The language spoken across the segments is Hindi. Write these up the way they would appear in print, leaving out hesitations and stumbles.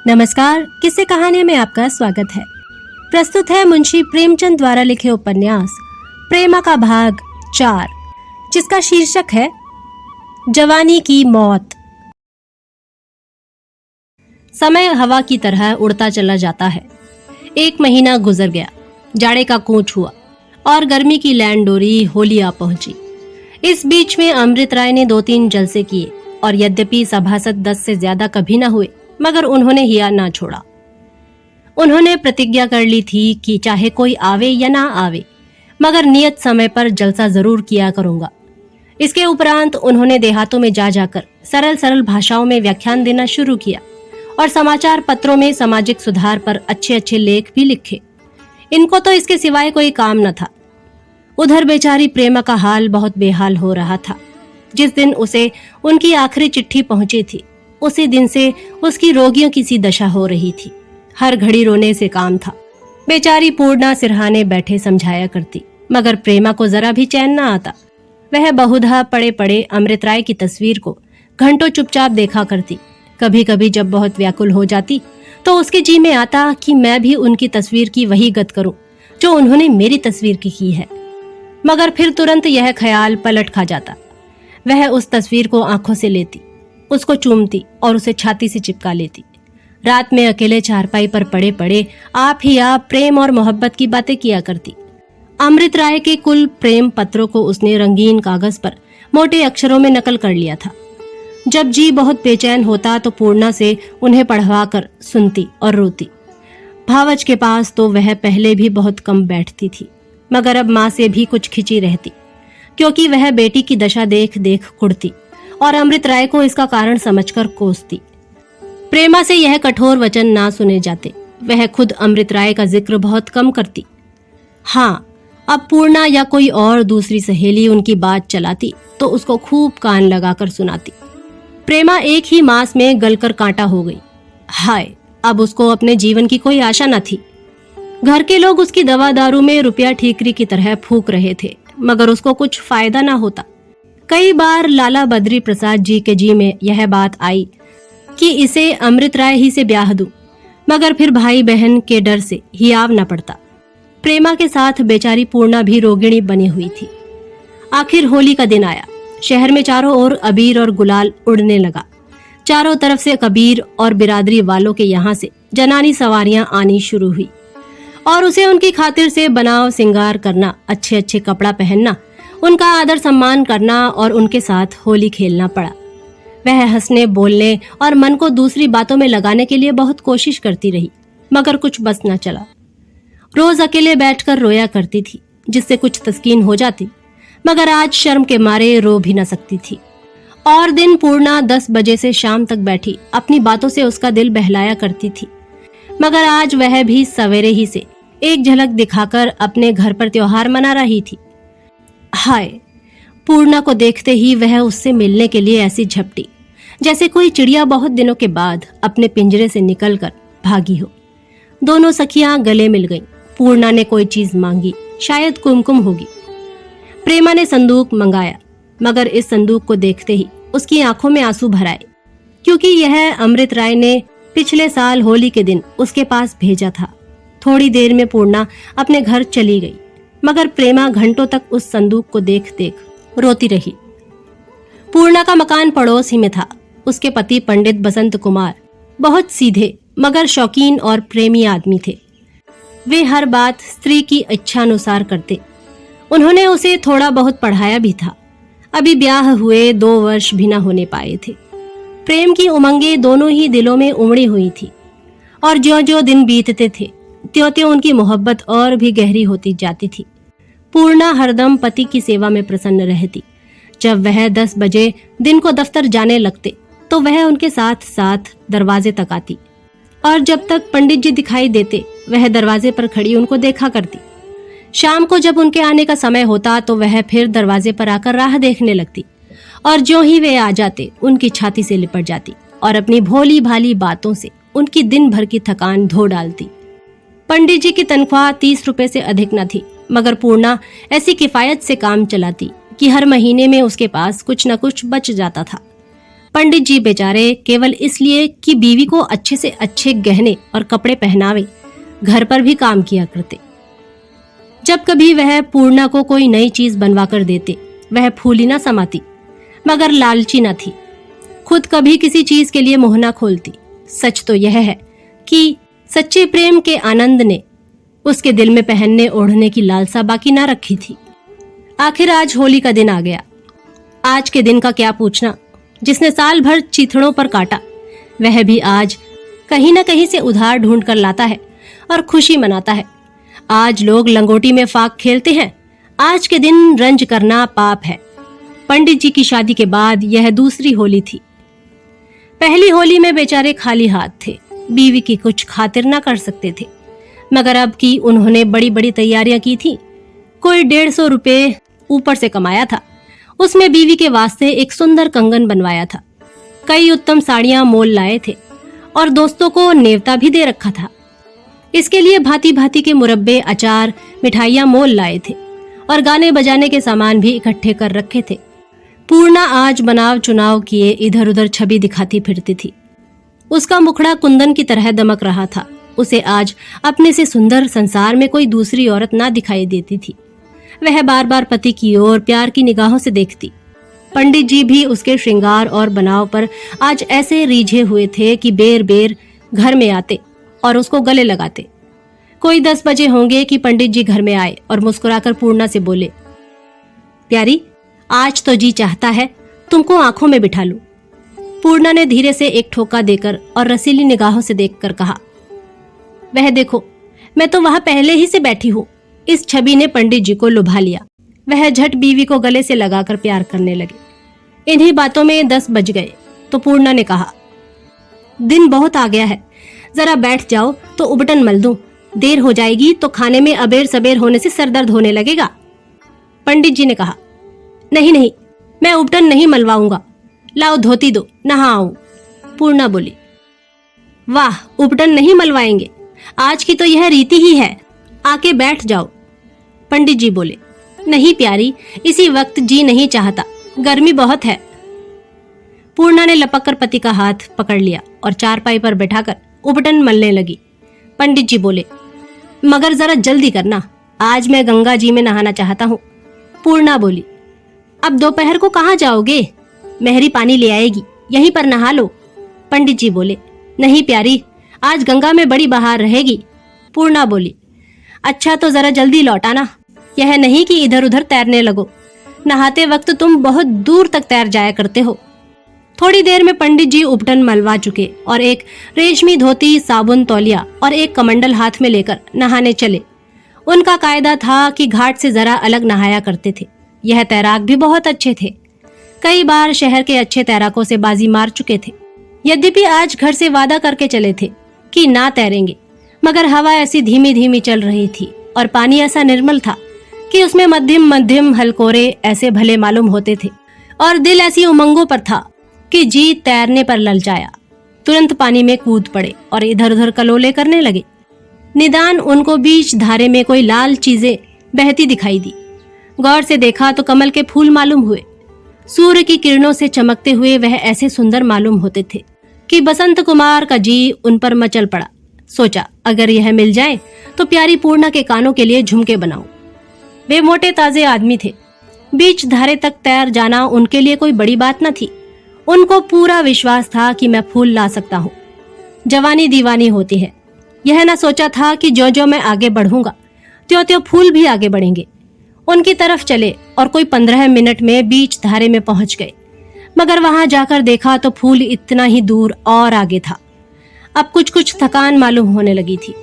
नमस्कार, किस्से कहानी में आपका स्वागत है। प्रस्तुत है मुंशी प्रेमचंद द्वारा लिखे उपन्यास प्रेमा का भाग 4, जिसका शीर्षक है जवानी की मौत। समय हवा की तरह उड़ता चला जाता है। 1 महीना गुजर गया, जाड़े का कूच हुआ और गर्मी की लैंड डोरी होली आ पहुंची। इस बीच में अमृत राय ने 2-3 जलसे किए और यद्यपि सभासद 10 से ज्यादा कभी न हुए, मगर उन्होंने हिया ना छोड़ा। उन्होंने प्रतिज्ञा कर ली थी कि चाहे कोई आवे या ना आवे, मगर नियत समय पर जलसा जरूर किया करूंगा। इसके उपरांत उन्होंने देहातों में जा जाकर सरल सरल भाषाओं में व्याख्यान देना शुरू किया और समाचार पत्रों में सामाजिक सुधार पर अच्छे अच्छे लेख भी लिखे। इनको तो इसके सिवाय कोई काम न था। उधर बेचारी प्रेमा का हाल बहुत बेहाल हो रहा था। जिस दिन उसे उनकी आखिरी चिट्ठी पहुंची थी, उसी दिन से उसकी रोगियों की सी दशा हो रही थी। हर घड़ी रोने से काम था। बेचारी पूर्णा सिरहाने बैठे समझाया करती, मगर प्रेमा को जरा भी चैन न आता। वह बहुधा पड़े पड़े अमृत राय की तस्वीर को घंटों चुपचाप देखा करती। कभी कभी जब बहुत व्याकुल हो जाती तो उसके जी में आता कि मैं भी उनकी तस्वीर की वही गत करूं जो उन्होंने मेरी तस्वीर की है। मगर फिर तुरंत यह ख्याल पलट खा जाता। वह उस तस्वीर को आंखों से लेती, उसको चूमती और उसे छाती से चिपका लेती। रात में अकेले चारपाई पर पड़े पड़े आप ही आप प्रेम और मोहब्बत की बातें किया करती। अमृत राय के कुल प्रेम पत्रों को उसने रंगीन कागज पर मोटे अक्षरों में नकल कर लिया था। जब जी बहुत बेचैन होता तो पूर्णा से उन्हें पढ़वा कर सुनती और रोती। भावच के पास तो वह पहले भी बहुत कम बैठती थी, मगर अब माँ से भी कुछ खिंची रहती, क्योंकि वह बेटी की दशा देख देख कुढ़ती और अमृत राय को इसका कारण समझकर कोसती। प्रेमा से यह कठोर वचन ना सुने जाते। वह खुद अमृत राय का जिक्र बहुत कम करती। हाँ, अब पूर्णा या कोई और दूसरी सहेली उनकी बात चलाती तो उसको खूब कान लगाकर सुनाती। प्रेमा एक ही मास में गलकर कांटा हो गई। हाय, अब उसको अपने जीवन की कोई आशा न थी। घर के लोग उसकी दवा दारू में रुपया ठीकरी की तरह फूंक रहे थे, मगर उसको कुछ फायदा ना होता। कई बार लाला बद्री प्रसाद जी के जी में यह बात आई कि इसे अमृत राय ही से ब्याह दूं, मगर फिर भाई बहन के डर से हियाव न पड़ता। प्रेमा के साथ बेचारी पूर्णा भी रोगिणी बनी हुई थी। आखिर होली का दिन आया। शहर में चारों ओर अबीर और गुलाल उड़ने लगा। चारों तरफ से कबीर और बिरादरी वालों के यहाँ से जनानी सवारियां आनी शुरू हुई और उसे उनकी खातिर से बनाव सिंगार करना, अच्छे अच्छे कपड़ा पहनना, उनका आदर सम्मान करना और उनके साथ होली खेलना पड़ा। वह हंसने बोलने और मन को दूसरी बातों में लगाने के लिए बहुत कोशिश करती रही, मगर कुछ बस न चला। रोज अकेले बैठकर रोया करती थी, जिससे कुछ तस्कीन हो जाती, मगर आज शर्म के मारे रो भी न सकती थी। और दिन पूर्णा 10 बजे से शाम तक बैठी अपनी बातों से उसका दिल बहलाया करती थी, मगर आज वह भी सवेरे ही से एक झलक दिखाकर अपने घर पर त्योहार मना रही थी। हाय, पूर्णा को देखते ही वह उससे मिलने के लिए ऐसी झपटी जैसे कोई चिड़िया बहुत दिनों के बाद अपने पिंजरे से निकलकर भागी हो। दोनों सखियां गले मिल गईं। पूर्णा ने कोई चीज मांगी, शायद कुमकुम होगी। प्रेमा ने संदूक मंगाया, मगर इस संदूक को देखते ही उसकी आंखों में आंसू भर आए, क्योंकि यह अमृत राय ने पिछले साल होली के दिन उसके पास भेजा था। थोड़ी देर में पूर्णा अपने घर चली गई, मगर प्रेमा घंटों तक उस संदूक को देख देख रोती रही। पूर्णा का मकान पड़ोस ही में था। उसके पति पंडित बसंत कुमार बहुत सीधे मगर शौकीन और प्रेमी आदमी थे। वे हर बात स्त्री की इच्छानुसार करते। उन्होंने उसे थोड़ा बहुत पढ़ाया भी था। अभी ब्याह हुए 2 वर्ष भी न होने पाए थे। प्रेम की उमंगे दोनों ही दिलों में उमड़ी हुई थी और ज्यों-ज्यों दिन बीतते थे त्यों-त्यों उनकी मोहब्बत और भी गहरी होती जाती थी। पूर्णा हरदम पति की सेवा में प्रसन्न रहती। जब वह 10 बजे दिन को दफ्तर जाने लगते तो वह उनके साथ साथ दरवाजे तक आती और जब तक पंडित जी दिखाई देते वह दरवाजे पर खड़ी उनको देखा करती। शाम को जब उनके आने का समय होता तो वह फिर दरवाजे पर आकर राह देखने लगती और जो ही वे आ जाते उनकी छाती से लिपट जाती और अपनी भोली भाली बातों से उनकी दिन भर की थकान धो डालती। पंडित जी की तनख्वाह 30 रुपए से अधिक न थी, मगर पूर्णा ऐसी किफायत से काम चलाती कि हर महीने में उसके पास कुछ न कुछ बच जाता था। पंडित जी बेचारे केवल इसलिए कि बीवी को अच्छे से अच्छे गहने और कपड़े पहनावे घर पर भी काम किया करते। जब कभी वह पूर्णा को कोई नई चीज बनवा कर देते, वह फूली न समाती, मगर लालची न थी। खुद कभी किसी चीज के लिए मुंह न खोलती। सच तो यह है कि सच्चे प्रेम के आनंद ने उसके दिल में पहनने ओढ़ने की लालसा बाकी ना रखी थी। आखिर आज होली का दिन आ गया। आज के दिन का क्या पूछना, जिसने साल भर चीथड़ों पर काटा, वह भी आज कहीं न कहीं से उधार ढूंढ कर लाता है और खुशी मनाता है। आज लोग लंगोटी में फाक खेलते हैं। आज के दिन रंज करना पाप है। पंडित जी की शादी के बाद यह दूसरी होली थी। पहली होली में बेचारे खाली हाथ थे, बीवी की कुछ खातिर ना कर सकते थे, मगर अब की उन्होंने बड़ी बड़ी तैयारियां की थी। कोई 150 रुपए ऊपर से कमाया था। उसमें बीवी के वास्ते एक सुंदर कंगन बनवाया था। कई उत्तम साड़ियां मोल लाए थे और दोस्तों को नेवता भी दे रखा था। इसके लिए भांति भांति के मुरब्बे, अचार, मिठाइयां मोल लाए थे और गाने बजाने के सामान भी इकट्ठे कर रखे थे। पूर्णा आज बनाव चुनाव किए इधर उधर छवि दिखाती फिरती थी। उसका मुखड़ा कुंदन की तरह दमक रहा था। उसे आज अपने से सुंदर संसार में कोई दूसरी औरत ना दिखाई देती थी। वह बार बार पति की ओर प्यार की निगाहों से देखती। पंडित जी भी उसके श्रृंगार और बनाव पर आज ऐसे रीझे हुए थे कि बेर बेर घर में आते और उसको गले लगाते। कोई 10 बजे होंगे कि पंडित जी घर में आए और मुस्कुराकर पूर्णा से बोले, प्यारी, आज तो जी चाहता है तुमको आंखों में बिठा लूं। पूर्णा ने धीरे से एक ठोका देकर और रसीली निगाहों से देखकर कहा, वह देखो, मैं तो वहां पहले ही से बैठी हूं। इस छवि ने पंडित जी को लुभा लिया। वह झट बीवी को गले से लगाकर प्यार करने लगे। इन्हीं बातों में 10 बज गए तो पूर्णा ने कहा, दिन बहुत आ गया है, जरा बैठ जाओ तो उबटन मल दूं। देर हो जाएगी तो खाने में अबेर सबेर होने से सर दर्द होने लगेगा। पंडित जी ने कहा, नहीं नहीं, मैं उबटन नहीं मलवाऊंगा, लाओ धोती दो, नहाऊं। पूर्णा बोली, वाह, उबटन नहीं मलवाएंगे, आज की तो यह रीति ही है, आके बैठ जाओ। पंडित जी बोले, नहीं प्यारी, इसी वक्त जी नहीं चाहता, गर्मी बहुत है। पूर्णा ने लपक कर पति का हाथ पकड़ लिया और चारपाई पर बैठाकर उबटन मलने लगी। पंडित जी बोले, मगर जरा जल्दी करना, आज मैं गंगा जी में नहाना चाहता हूँ। पूर्णा बोली, अब दोपहर को कहाँ जाओगे? मेहरी पानी ले आएगी, यहीं पर नहा लो। पंडित जी बोले, नहीं प्यारी, आज गंगा में बड़ी बहार रहेगी। पूर्णा बोली, अच्छा तो जरा जल्दी लौटाना, यह नहीं कि इधर उधर तैरने लगो। नहाते वक्त तुम बहुत दूर तक तैर जाया करते हो। थोड़ी देर में पंडित जी उबटन मलवा चुके और एक रेशमी धोती, साबुन, तौलिया और एक कमंडल हाथ में लेकर नहाने चले। उनका कायदा था कि घाट से जरा अलग नहाया करते थे। यह तैराक भी बहुत अच्छे थे। कई बार शहर के अच्छे तैराकों से बाजी मार चुके थे। यद्यपि आज घर से वादा करके चले थे कि ना तैरेंगे, मगर हवा ऐसी धीमी धीमी चल रही थी और पानी ऐसा निर्मल था कि उसमें मध्यम मध्यम हलकोरे ऐसे भले मालूम होते थे और दिल ऐसी उमंगों पर था कि जी तैरने पर ललचाया। तुरंत पानी में कूद पड़े और इधर उधर कलोले करने लगे। निदान उनको बीच धारे में कोई लाल चीजें बहती दिखाई दी। गौर से देखा तो कमल के फूल मालूम हुए। सूर्य की किरणों से चमकते हुए वह ऐसे सुंदर मालूम होते थे कि बसंत कुमार का जी उन पर मचल पड़ा। सोचा, अगर यह मिल जाए तो प्यारी पूर्णा के कानों के लिए झुमके बनाऊं। वे मोटे ताजे आदमी थे। बीच धारे तक तैर जाना उनके लिए कोई बड़ी बात न थी। उनको पूरा विश्वास था कि मैं फूल ला सकता हूँ। जवानी दीवानी होती है। यह न सोचा था कि जो जो मैं आगे बढ़ूंगा त्यों त्यों फूल भी आगे बढ़ेंगे। उनकी तरफ चले और कोई 15 मिनट में बीच धारे में पहुंच गए, मगर वहां जाकर देखा तो फूल इतना ही दूर और आगे था। अब कुछ कुछ थकान मालूम होने लगी थी,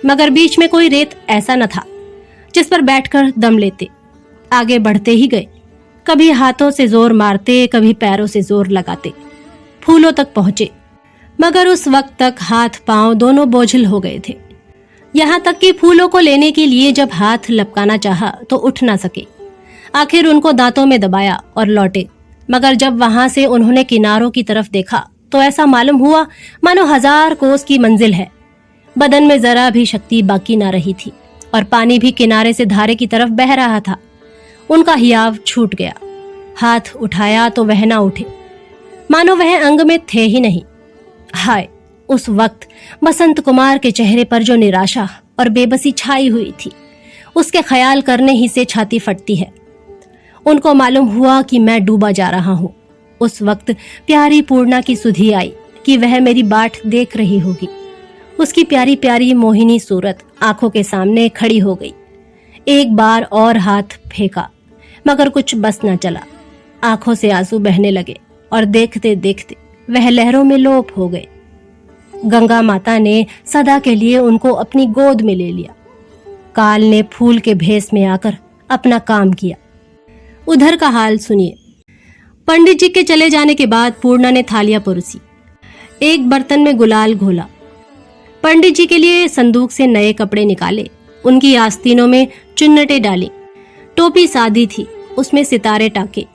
मगर बीच में कोई रेत ऐसा न था जिस पर बैठकर दम लेते। आगे बढ़ते ही गए, कभी हाथों से जोर मारते, कभी पैरों से जोर लगाते। फूलों तक पहुंचे, मगर उस वक्त तक हाथ पांव दोनों बोझिल हो गए थे। यहाँ तक कि फूलों को लेने के लिए जब हाथ लपकाना चाहा तो उठ ना सके। आखिर उनको दांतों में दबाया और लौटे, मगर जब वहां से उन्होंने किनारों की तरफ देखा तो ऐसा मालूम हुआ मानो 1000 कोस की मंजिल है। बदन में जरा भी शक्ति बाकी ना रही थी और पानी भी किनारे से धारे की तरफ बह रहा था। उनका हियाव छूट गया। हाथ उठाया तो वह ना उठे। मानो वह अंग में थे ही नहीं। हाय, उस वक्त बसंत कुमार के चेहरे पर जो निराशा और बेबसी छाई हुई थी, उसके ख्याल करने ही से छाती फटती है। उनको मालूम हुआ कि मैं डूबा जा रहा हूँ। उस वक्त प्यारी पूर्णा की सुधि आई कि वह मेरी बाट देख रही होगी। उसकी प्यारी प्यारी मोहिनी सूरत आंखों के सामने खड़ी हो गई। एक बार और हाथ फेंका, मगर कुछ बस न चला। आंखों से आंसू बहने लगे और देखते देखते वह लहरों में लोप हो गए। गंगा माता ने सदा के लिए उनको अपनी गोद में ले लिया। काल ने फूल के भेस में आकर अपना काम किया। उधर का हाल सुनिए। पंडित जी के चले जाने के बाद पूर्णा ने थालियां परोसी, एक बर्तन में गुलाल घोला, पंडित जी के लिए संदूक से नए कपड़े निकाले, उनकी आस्तीनों में चुन्नटें डाली, टोपी सादी थी, उसमें सितारे टाके।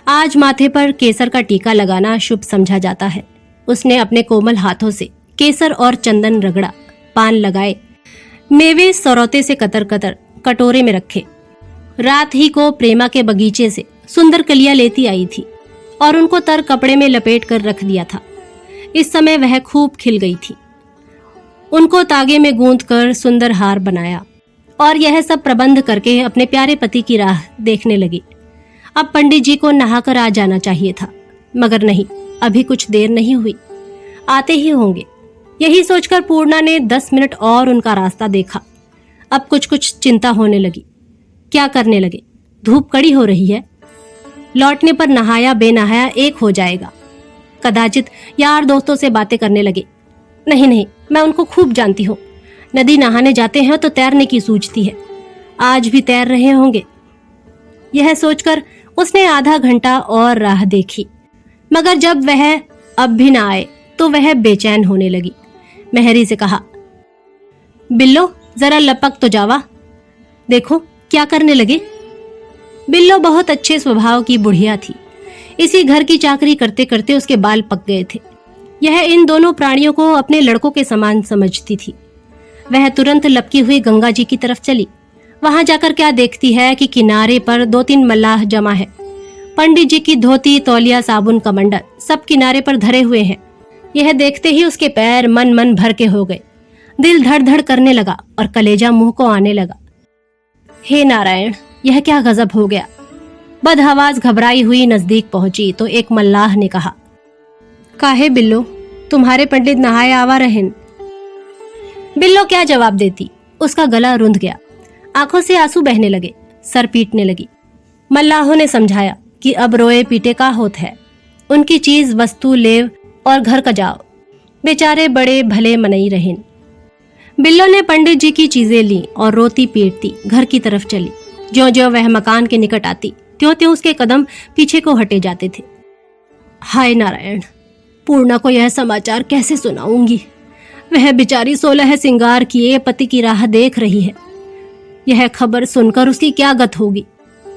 आज माथे पर केसर का टीका लगाना शुभ समझा जाता है। उसने अपने कोमल हाथों से केसर और चंदन रगड़ा, पान लगाए, मेवे सरौते से कतर कतर कटोरे में रखे। रात ही को प्रेमा के बगीचे से सुंदर कलियां लेती आई थी और उनको तर कपड़े में लपेट कर रख दिया था। इस समय वह खूब खिल गई थी। उनको तागे में गूंथ कर सुंदर हार बनाया और यह सब प्रबंध करके अपने प्यारे पति की राह देखने लगी। अब पंडित जी को नहाकर आ जाना चाहिए था, मगर नहीं, अभी कुछ देर नहीं हुई, आते ही होंगे। यही सोचकर पूर्णा ने 10 मिनट और उनका रास्ता देखा। अब कुछ कुछ चिंता होने लगी। क्या करने लगे? धूप कड़ी हो रही है, लौटने पर नहाया बेनहाया एक हो जाएगा। कदाचित यार दोस्तों से बातें करने लगे। नहीं नहीं, मैं उनको खूब जानती हूँ। नदी नहाने जाते हैं तो तैरने की सूझती है, आज भी तैर रहे होंगे। यह सोचकर उसने आधा घंटा और राह देखी, मगर जब वह अब भी ना आए तो वह बेचैन होने लगी। मेहरी से कहा, बिल्लो जरा लपक तो जावा, देखो क्या करने लगे। बिल्लो बहुत अच्छे स्वभाव की बुढ़िया थी। इसी घर की चाकरी करते करते उसके बाल पक गए थे। यह इन दोनों प्राणियों को अपने लड़कों के समान समझती थी। वह तुरंत लपकी हुई गंगा जी की तरफ चली। वहां जाकर क्या देखती है कि किनारे पर 2-3 मल्लाह जमा है। पंडित जी की धोती, तौलिया, साबुन, कमंडल सब किनारे पर धरे हुए हैं। यह देखते ही उसके पैर मन मन भर के हो गए। दिल धड़ धड़ करने लगा और कलेजा मुंह को आने लगा। हे नारायण, यह क्या गजब हो गया। बदहवास घबराई हुई नजदीक पहुंची तो एक मल्लाह ने कहा, काहे बिल्लो, तुम्हारे पंडित नहाए आवा रहेन। बिल्लो क्या जवाब देती, उसका गला रुंध गया, आंखों से आंसू बहने लगे, सर पीटने लगी। मल्लाहों ने समझाया कि अब रोए पीटे का होत है, उनकी चीज वस्तु लेव और घर का जाओ। बेचारे बड़े भले मनई रहेन। बिल्लो ने पंडित जी की चीजें ली और रोती पीटती घर की तरफ चली। ज्यों ज्यों वह मकान के निकट आती त्यों त्यों उसके कदम पीछे को हटे जाते थे। हाय नारायण, पूर्णा को यह समाचार कैसे सुनाऊंगी। वह बेचारी 16 सिंगार किए पति की राह देख रही है। यह खबर सुनकर उसकी क्या गत होगी।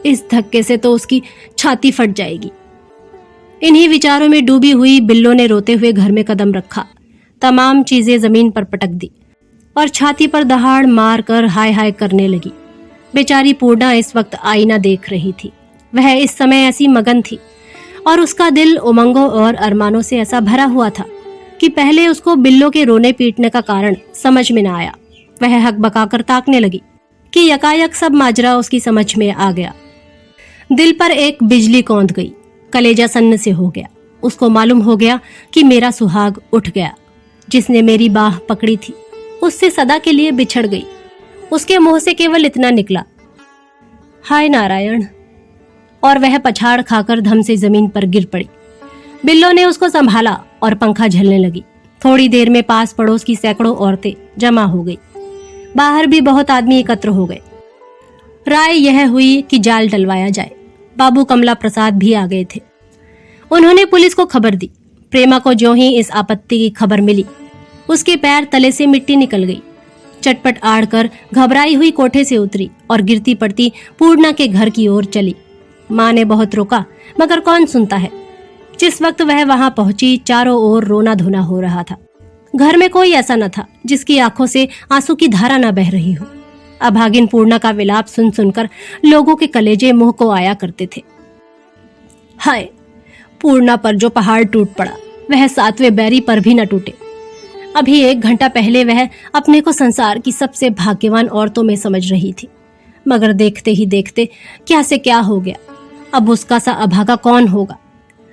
इस धक्के से तो उसकी छाती फट जाएगी। इन्हीं विचारों में डूबी हुई बिल्लो ने रोते हुए घर में कदम रखा, तमाम चीजें जमीन पर पटक दी और छाती पर दहाड़ मार कर हाय हाय करने लगी। बेचारी पूर्णा इस वक्त आईना देख रही थी। वह इस समय ऐसी मगन थी और उसका दिल उमंगों और अरमानों से ऐसा भरा हुआ था कि पहले उसको बिल्लो के रोने पीटने का कारण समझ में न आया। वह हकबकाकर ताकने लगी कि यकायक सब माजरा उसकी समझ में आ गया। दिल पर एक बिजली कौंध गई, कलेजा सन्न से हो गया। उसको मालूम हो गया कि मेरा सुहाग उठ गया। जिसने मेरी बाह पकड़ी थी उससे सदा के लिए बिछड़ गई। उसके मुंह से केवल इतना निकला, हाय नारायण, और वह पछाड़ खाकर धम से जमीन पर गिर पड़ी। बिल्लो ने उसको संभाला और पंखा झलने लगी। थोड़ी देर में पास पड़ोस की सैकड़ों औरतें जमा हो गई। बाहर भी बहुत आदमी एकत्र हो गए। राय यह हुई कि जाल डलवाया जाए। बाबू कमला प्रसाद भी आ गए थे। उन्होंने पुलिस को खबर दी। प्रेमा को ज्यों ही इस आपत्ति की खबर मिली, उसके पैर तले से मिट्टी निकल गई। चटपट आड़कर घबराई हुई कोठे से उतरी और गिरती पड़ती पूर्णा के घर की ओर चली। माँ ने बहुत रोका, मगर कौन सुनता है। जिस वक्त वह वहां पहुंची, चारों ओर रोना धोना हो रहा था। घर में कोई ऐसा न था जिसकी आंखों से आंसू की धारा न बह रही हो। अभागिन पूर्णा का विलाप सुन सुनकर लोगों के कलेजे मुंह को आया करते थे। हाय, पूर्णा पर जो पहाड़ टूट पड़ा वह 7वें बैरी पर भी न टूटे। अभी 1 घंटा पहले वह अपने को संसार की सबसे भाग्यवान औरतों में समझ रही थी, मगर देखते ही देखते क्या से क्या हो गया। अब उसका सा अभागा कौन होगा।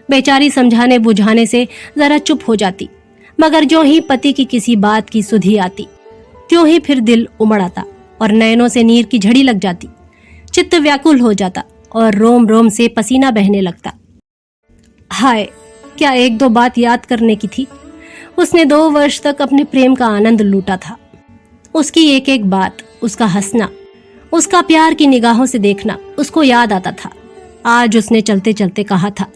बेचारी समझाने बुझाने से जरा चुप हो जाती, मगर जो ही पति की किसी बात की सुधि आती त्यों ही फिर दिल उमड़ आता और नयनों से नीर की झड़ी लग जाती। चित्त व्याकुल हो जाता और रोम रोम से पसीना बहने लगता। हाय, क्या 1-2 बात याद करने की थी। उसने 2 वर्ष तक अपने प्रेम का आनंद लूटा था। उसकी एक एक बात, उसका हंसना, उसका प्यार की निगाहों से देखना उसको याद आता था। आज उसने चलते चलते कहा था,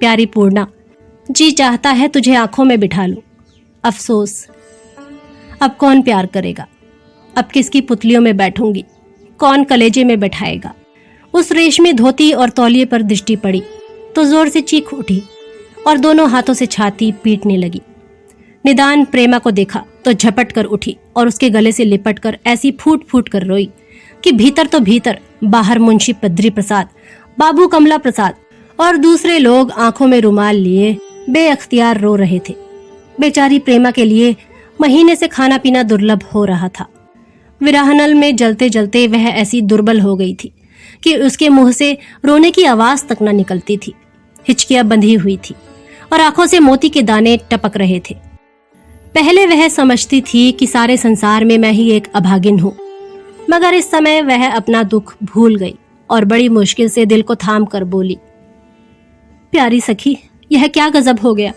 प्यारी पूर्णा, जी चाहता है तुझे आंखों में बिठा लूं। अफसोस, अब कौन प्यार करेगा। अब किसकी पुतलियों में बैठूंगी, कौन कलेजे में बैठाएगा। उस रेशमी धोती और तौलिए पर दृष्टि पड़ी तो जोर से चीख उठी और दोनों हाथों से छाती पीटने लगी। निदान प्रेमा को देखा तो झपट कर उठी और उसके गले से लिपट कर ऐसी फूट फूट कर रोई कि भीतर तो भीतर, बाहर मुंशी बद्री प्रसाद, बाबू कमला प्रसाद और दूसरे लोग आंखों में रुमाल लिए बेअख्तियार रो रहे थे। बेचारी प्रेमा के लिए महीने से खाना पीना दुर्लभ हो रहा था। विरहनल में जलते जलते वह ऐसी दुर्बल हो गई थी कि उसके मुंह से रोने की आवाज तक न निकलती थी। हिचकियां बंधी हुई थी और आंखों से मोती के दाने टपक रहे थे। पहले वह समझती थी कि सारे संसार में मैं ही एक अभागिन हूँ, मगर इस समय वह अपना दुख भूल गई और बड़ी मुश्किल से दिल को थाम कर बोली, प्यारी सखी, यह क्या गजब हो गया।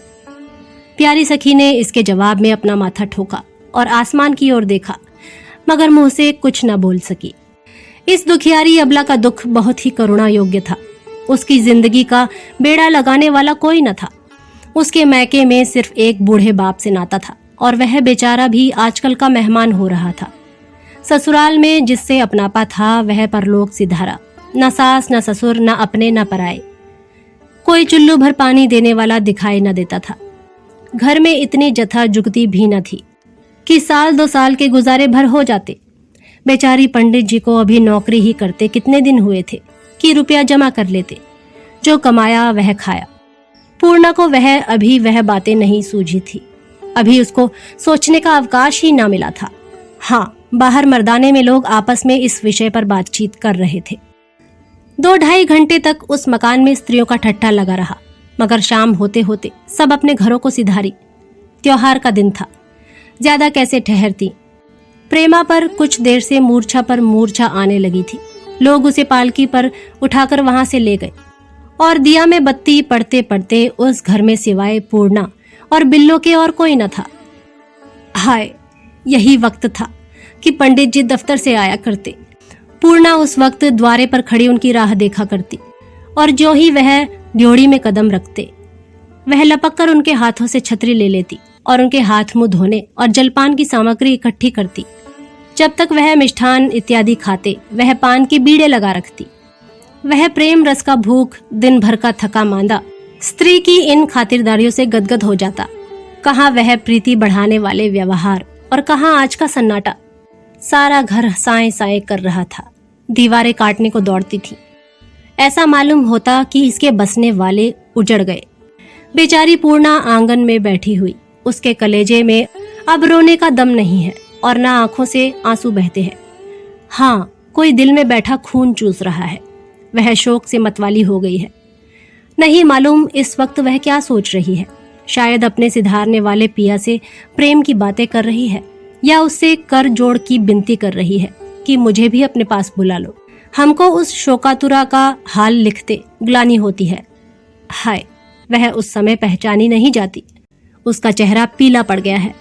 प्यारी सखी ने इसके जवाब में अपना माथा ठोका और आसमान की ओर देखा, मगर मुंह से कुछ न बोल सकी। इस दुखियारी अबला का दुख बहुत ही करुणा योग्य था। उसकी जिंदगी का बेड़ा लगाने वाला कोई न था। उसके मैके में सिर्फ एक बूढ़े बाप से नाता था और वह बेचारा भी आजकल का मेहमान हो रहा था। ससुराल में जिससे अपनापा था वह परलोक सिधारा, न सास न ससुर, न अपने न पराए। कोई चुल्लू भर पानी देने वाला दिखाई न देता था। घर में इतनी जथा जुगती भी न थी कि 1-2 साल के गुजारे भर हो जाते। बेचारी पंडित जी को अभी नौकरी ही करते कितने दिन हुए थे कि रुपया जमा कर लेते। जो कमाया वह खाया। पूर्णा को अभी वह बातें नहीं सूझी थी। अभी उसको सोचने का अवकाश ही ना मिला था। हाँ, बाहर मर्दाने में लोग आपस में इस विषय पर बातचीत कर रहे थे। 2-2.5 घंटे तक उस मकान में स्त्रियों का ठट्ठा लगा रहा, मगर शाम होते होते सब अपने घरों को सिधारी। त्योहार का दिन था, ज्यादा कैसे ठहरती। प्रेमा पर कुछ देर से मूर्छा पर मूर्छा आने लगी थी। लोग उसे पालकी पर उठाकर वहां से ले गए और दिया में बत्ती पड़ते पड़ते उस घर में सिवाय पूर्णा और बिल्लो के और कोई न था। हाय, यही वक्त था कि पंडित जी दफ्तर से आया करते। पूर्णा उस वक्त द्वारे पर खड़ी उनकी राह देखा करती और जो ही वह ड्योढ़ी में कदम रखते वह लपक कर उनके हाथों से छतरी ले लेती और उनके हाथ मुंह धोने और जलपान की सामग्री इकट्ठी करती। जब तक वह मिष्ठान इत्यादि खाते वह पान के बीड़े लगा रखती। वह प्रेम रस का भूख, दिन भर का थका मांदा स्त्री की इन खातिरदारियों से गदगद हो जाता। कहाँ वह प्रीति बढ़ाने वाले व्यवहार और कहाँ आज का सन्नाटा। सारा घर साए साए कर रहा था। दीवारें काटने को दौड़ती थी। ऐसा मालूम होता कि इसके बसने वाले उजड़ गए। बेचारी पूर्णा आंगन में बैठी हुई, उसके कलेजे में अब रोने का दम नहीं है और ना आंखों से आंसू बहते हैं। हाँ, कोई दिल में बैठा खून चूस रहा है। वह शोक से मतवाली हो गई है। नहीं मालूम इस वक्त वह क्या सोच रही है। शायद अपने सिधारने वाले पिया से प्रेम की बातें कर रही है या उससे कर जोड़ की विनती कर रही है कि मुझे भी अपने पास बुला लो। हमको उस शोकातुरा का हाल लिखते ग्लानि होती है। हाय, वह उस समय पहचानी नहीं जाती। उसका चेहरा पीला पड़ गया है,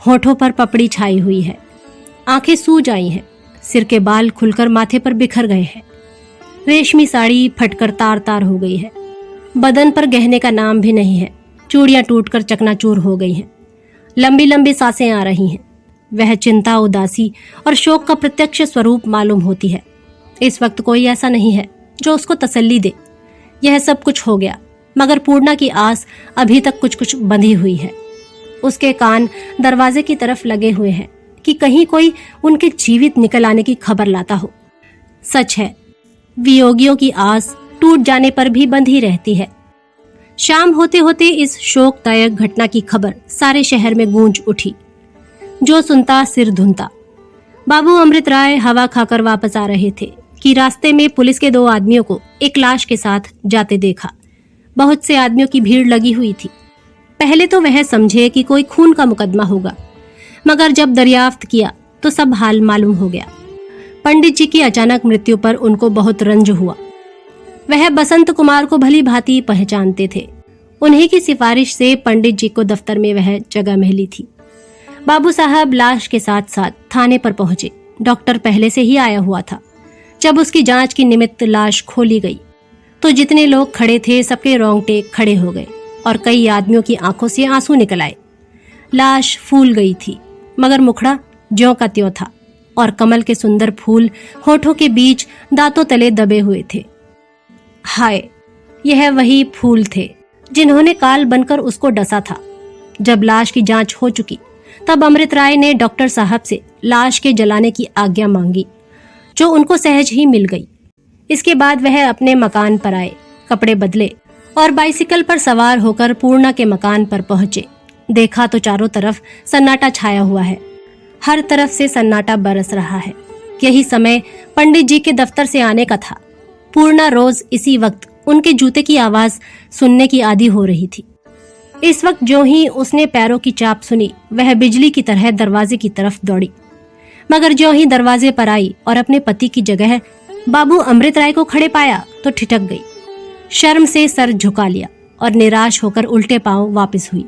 होठों पर पपड़ी छाई हुई है, आंखें सूज आई हैं, सिर के बाल खुलकर माथे पर बिखर गए हैं, रेशमी साड़ी फटकर तार तार हो गई है, बदन पर गहने का नाम भी नहीं है, चूड़ियां टूटकर चकनाचूर हो गई हैं, लंबी लंबी सांसें आ रही हैं। वह चिंता, उदासी और शोक का प्रत्यक्ष स्वरूप मालूम होती है। इस वक्त कोई ऐसा नहीं है जो उसको तसल्ली दे। यह सब कुछ हो गया, मगर पूर्णा की आस अभी तक कुछ कुछ बंधी हुई है। उसके कान दरवाजे की तरफ लगे हुए हैं कि कहीं कोई उनके जीवित निकल आने की खबर लाता हो। सच है, वियोगियों की आस टूट जाने पर भी बंधी रहती है। शाम होते होते इस शोकदायक घटना की खबर सारे शहर में गूंज उठी। जो सुनता सिर धुनता। बाबू अमृत राय हवा खाकर वापस आ रहे थे कि रास्ते में पुलिस के 2 आदमियों को एक लाश के साथ जाते देखा। बहुत से आदमियों की भीड़ लगी हुई थी। पहले तो वह समझे कि कोई खून का मुकदमा होगा, मगर जब दरियाफ्त किया तो सब हाल मालूम हो गया। पंडित जी की अचानक मृत्यु पर उनको बहुत रंज हुआ। वह बसंत कुमार को भली भांति पहचानते थे। उन्हीं की सिफारिश से पंडित जी को दफ्तर में वह जगह मिली थी। बाबू साहब लाश के साथ साथ थाने पर पहुंचे। डॉक्टर पहले से ही आया हुआ था। जब उसकी जांच की निमित्त लाश खोली गई तो जितने लोग खड़े थे सबके रोंगटे खड़े हो गए और कई आदमियों की आंखों से आंसू निकल आए। लाश फूल गई थी, मगर मुखड़ा ज्यों का त्यों था और कमल के सुंदर फूल होठों के बीच दांतों तले दबे हुए थे। हाय, यह वही फूल थे जिन्होंने काल बनकर उसको डसा था। जब लाश की जांच हो चुकी तब अमृत राय ने डॉक्टर साहब से लाश के जलाने की आज्ञा मांगी, जो उनको सहज ही मिल गई। इसके बाद वह अपने मकान पर आए, कपड़े बदले और बाइसिकल पर सवार होकर पूर्णा के मकान पर पहुंचे। देखा तो चारों तरफ सन्नाटा छाया हुआ है। हर तरफ से सन्नाटा बरस रहा है। यही समय पंडित जी के दफ्तर से आने का था। पूर्णा रोज इसी वक्त उनके जूते की आवाज सुनने की आदी हो रही थी। इस वक्त जो ही उसने पैरों की चाप सुनी, वह बिजली की तरह दरवाजे की तरफ दौड़ी, मगर जो ही दरवाजे पर आई और अपने पति की जगह बाबू अमृत राय को खड़े पाया तो ठिठक गई। शर्म से सर झुका लिया और निराश होकर उल्टे पांव वापस हुई।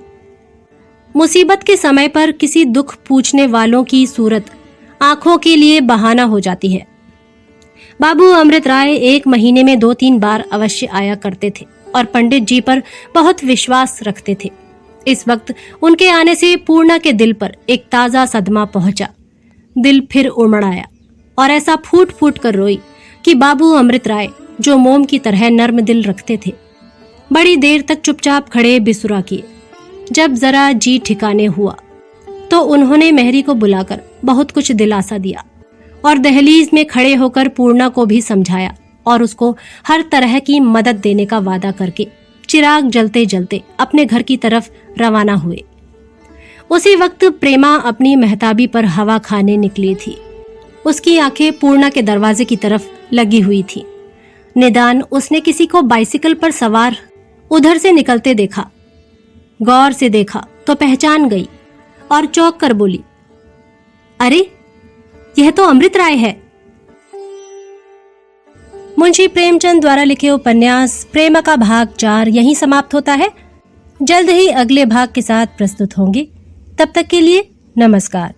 मुसीबत के समय पर किसी दुख पूछने वालों की सूरत आंखों के लिए बहाना हो जाती है। बाबू अमृत राय 1 महीने में 2-3 बार अवश्य आया करते थे और पंडित जी पर बहुत विश्वास रखते थे। इस वक्त उनके आने से पूर्णा के दिल पर एक ताजा सदमा पहुंचा। दिल फिर उमड़ आया और ऐसा फूट फूट कर रोई कि बाबू अमृत राय, जो मोम की तरह नर्म दिल रखते थे, बड़ी देर तक चुपचाप खड़े बिसुरा किए। जब जरा जी ठिकाने हुआ तो उन्होंने मेहरी को बुलाकर बहुत कुछ दिलासा दिया और दहलीज में खड़े होकर पूर्णा को भी समझाया और उसको हर तरह की मदद देने का वादा करके चिराग जलते जलते अपने घर की तरफ रवाना हुए। उसी वक्त प्रेमा अपनी मेहताबी पर हवा खाने निकली थी। उसकी आंखें पूर्णा के दरवाजे की तरफ लगी हुई थी। निदान उसने किसी को बाइसिकल पर सवार उधर से निकलते देखा। गौर से देखा तो पहचान गई और चौंक कर बोली, अरे यह तो अमृत राय है। मुंशी प्रेमचंद द्वारा लिखे उपन्यास प्रेमा का भाग 4 यहीं समाप्त होता है। जल्द ही अगले भाग के साथ प्रस्तुत होंगे। तब तक के लिए नमस्कार।